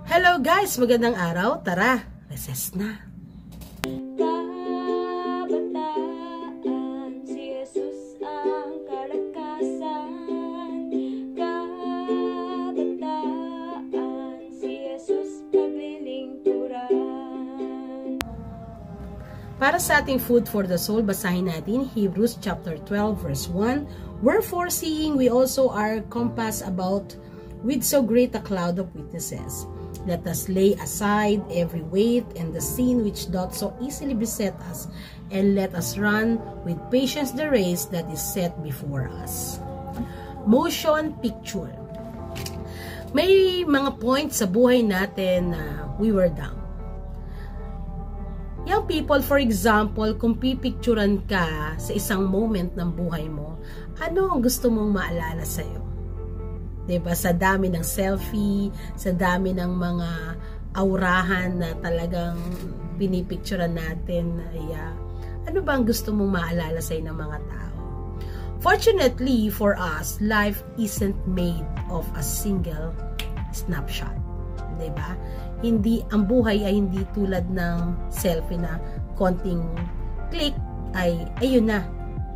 Hello guys! Magandang araw. Tara, recess na. Kabataan, si Jesus ang kalakasan. Kabataan, si Jesus paglilingkuran. Para sa ating food for the soul, basahin natin Hebrews chapter 12 verse 1. Wherefore seeing we also are compassed about with so great a cloud of witnesses, let us lay aside every weight and the sin which doth so easily beset us, and let us run with patience the race that is set before us. Motion picture. May mga points sa buhay natin na we were down. Young people, for example, kung pipicturan ka sa isang moment ng buhay mo, ano ang gusto mong maalala sa'yo? Diba? Sa dami ng selfie, sa dami ng mga aurahan na talagang pinipicturean natin, ano ba ang gusto mong maalala sa'yo ng mga tao? Fortunately for us, life isn't made of a single snapshot. Diba? Ang buhay ay hindi tulad ng selfie na konting click ay ayun na.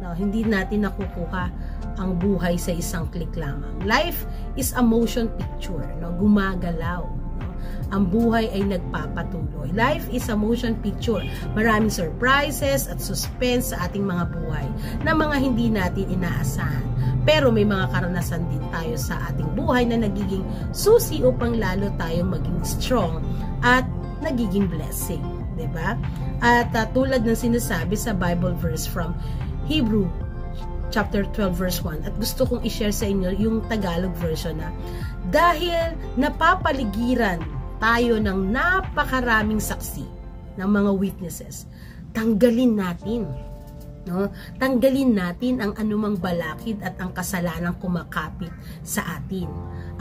No, hindi natin nakukuha ang buhay sa isang click lamang. Life is a motion picture, no? Gumagalaw. No? Ang buhay ay nagpapatuloy. Life is a motion picture. Maraming surprises at suspense sa ating mga buhay na mga hindi natin inaasahan. Pero may mga karanasan din tayo sa ating buhay na nagiging susi upang lalo tayong maging strong at nagiging blessing. Diba? At tulad ng sinasabi sa Bible verse from Hebrew chapter 12 verse 1, at gusto kong i-share sa inyo yung Tagalog version na dahil napapaligiran tayo ng napakaraming saksi ng mga witnesses, tanggalin natin ang anumang balakid at ang kasalanang kumakapit sa atin.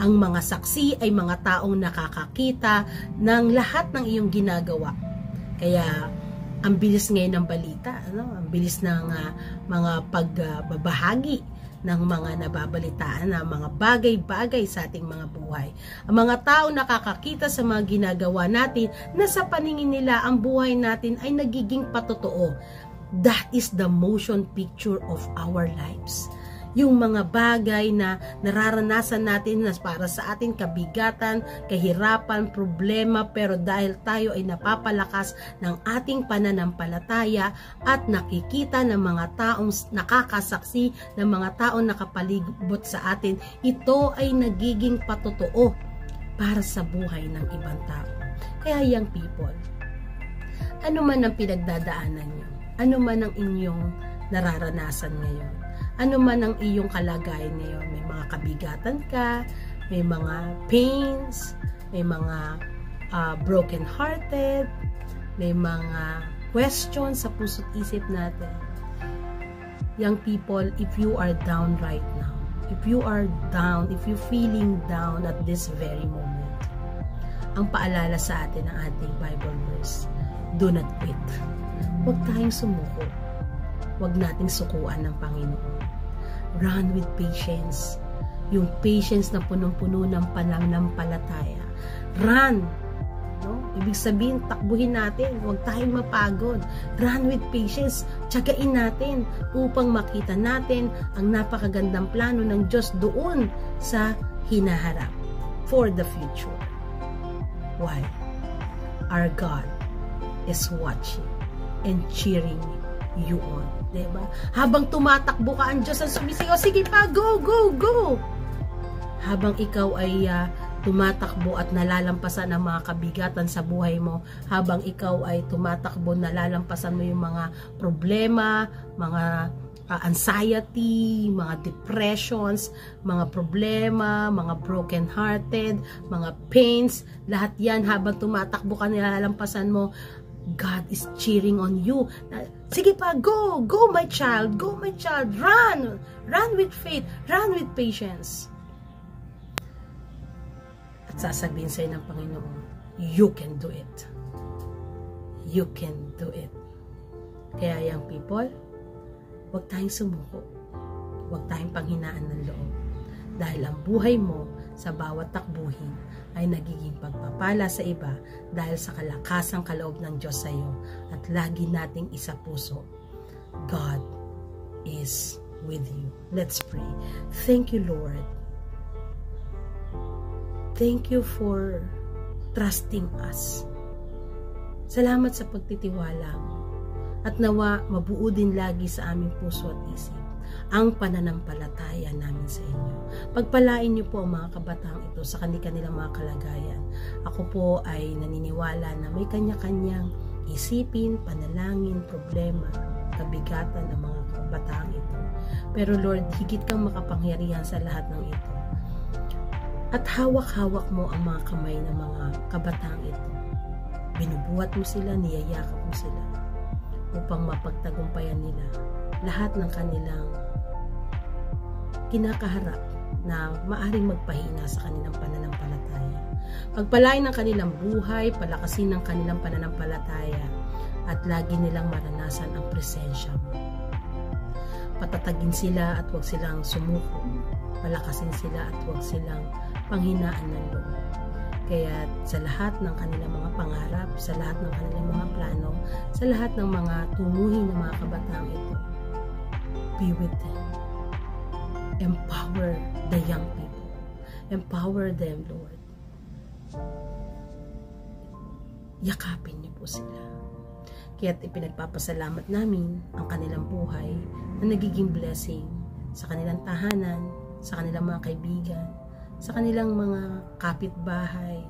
Ang mga saksi ay mga taong nakakakita ng lahat ng iyong ginagawa. Kaya ang bilis ngayon ng balita, ang bilis ng mga pagbabahagi ng mga nababalitaan na mga bagay-bagay sa ating mga buhay. Ang mga tao nakakakita sa mga ginagawa natin na sa paningin nila ang buhay natin ay nagiging patotoo. That is the motion picture of our lives. Yung mga bagay na nararanasan natin na para sa ating kabigatan, kahirapan, problema, pero dahil tayo ay napapalakas ng ating pananampalataya at nakikita ng mga taong nakakasaksi, ng mga taong nakapalibot sa atin, ito ay nagiging patotoo para sa buhay ng ibang tao. Kaya young people, ano man ang pinagdadaanan nyo, ano man ang inyong nararanasan ngayon, ano man ang iyong kalagayan ngayon, may mga kabigatan ka, may mga pains, may mga broken hearted, may mga questions sa puso't isip natin. Young people, if you are down right now, if you are down, if you feeling down at this very moment, ang paalala sa atin ng ating Bible verse, do not quit. Huwag tayong sumuko. Huwag nating sukuan ng Panginoon. Run with patience. Yung patience na punong-puno ng pananampalataya. Run. No? Ibig sabihin, takbuhin natin. Huwag tayong mapagod. Run with patience. Tiyagain natin upang makita natin ang napakagandang plano ng Diyos doon sa hinaharap for the future. Why? Our God is watching and cheering you on. Diba? Habang tumatakbo ka, ang Diyos ang sumisigaw, sige pa, go, go, go! Habang ikaw ay tumatakbo at nalalampasan ang mga kabigatan sa buhay mo, habang ikaw ay tumatakbo, nalalampasan mo yung mga problema, mga anxiety, mga depressions, mga problema, mga broken hearted, mga pains, lahat yan habang tumatakbo ka, nilalampasan mo, God is cheering on you. Sige pa, go! Go my child! Go my child! Run! Run with faith! Run with patience! At sasabihin sa'yo ng Panginoon, you can do it. You can do it. Kaya young people, huwag tayong sumuko. Huwag tayong panghinaan ng loob. Dahil ang buhay mo sa bawat takbuhin ay nagiging pagpapala sa iba dahil sa kalakasang kaloob ng Diyos sa iyo at lagi nating isa puso. God is with you. Let's pray. Thank you, Lord. Thank you for trusting us. Salamat sa pagtitiwala mo. At nawa mabuo din lagi sa aming puso at isip ang pananampalataya namin sa inyo. Pagpalain niyo po ang mga kabataang ito sa kanilang mga kalagayan. Ako po ay naniniwala na may kanya-kanyang isipin, panalangin, problema, kabigatan ng mga kabataang ito. Pero Lord, higit kang makapangyarihan sa lahat ng ito. At hawak-hawak mo ang mga kamay ng mga kabataang ito. Binubuhat mo sila, niyayakap mo sila upang mapagtagumpayan nila lahat ng kanilang kinakaharap na maaring magpahina sa kanilang pananampalataya. Pagpalain ng kanilang buhay, palakasin ng kanilang pananampalataya at lagi nilang maranasan ang presensya mo. Patatagin sila at huwag silang sumuko. Palakasin sila at huwag silang panghinaan ng loob. Kaya sa lahat ng kanilang mga pangarap, sa lahat ng kanilang mga plano, sa lahat ng mga tumuhin ng mga kabataang ito, be with them. Empower the young people. Empower them, Lord. Yakapin niyo po sila. Kaya't ipinagpapasalamat namin ang kanilang buhay na nagiging blessing sa kanilang tahanan, sa kanilang mga kaibigan, sa kanilang mga kapitbahay,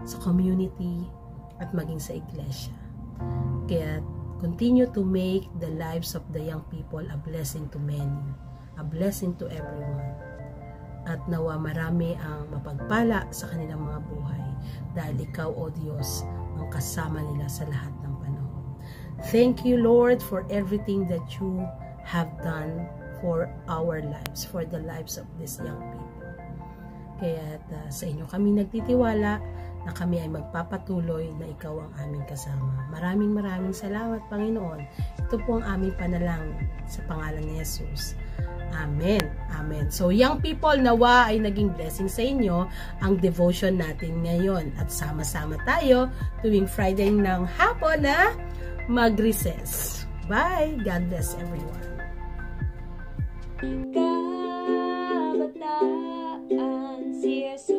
sa community, at maging sa iglesia. Kaya continue to make the lives of the young people a blessing to many, a blessing to everyone. At nawa marami ang mapagpala sa kanilang mga buhay dahil ikaw, O Diyos, ang kasama nila sa lahat ng panahon. Thank you, Lord, for everything that you have done for our lives, for the lives of these young people. Kaya sa inyo kami nagtitiwala na kami ay magpapatuloy na ikaw ang aming kasama. Maraming salamat, Panginoon. Ito po ang aming panalangin sa pangalan ni Jesus. Amen. Amen. So, young people, nawa ay naging blessing sa inyo ang devotion natin ngayon. At sama-sama tayo tuwing Friday ng hapon na mag-recess. Bye! God bless everyone. Kabataan si Jesus.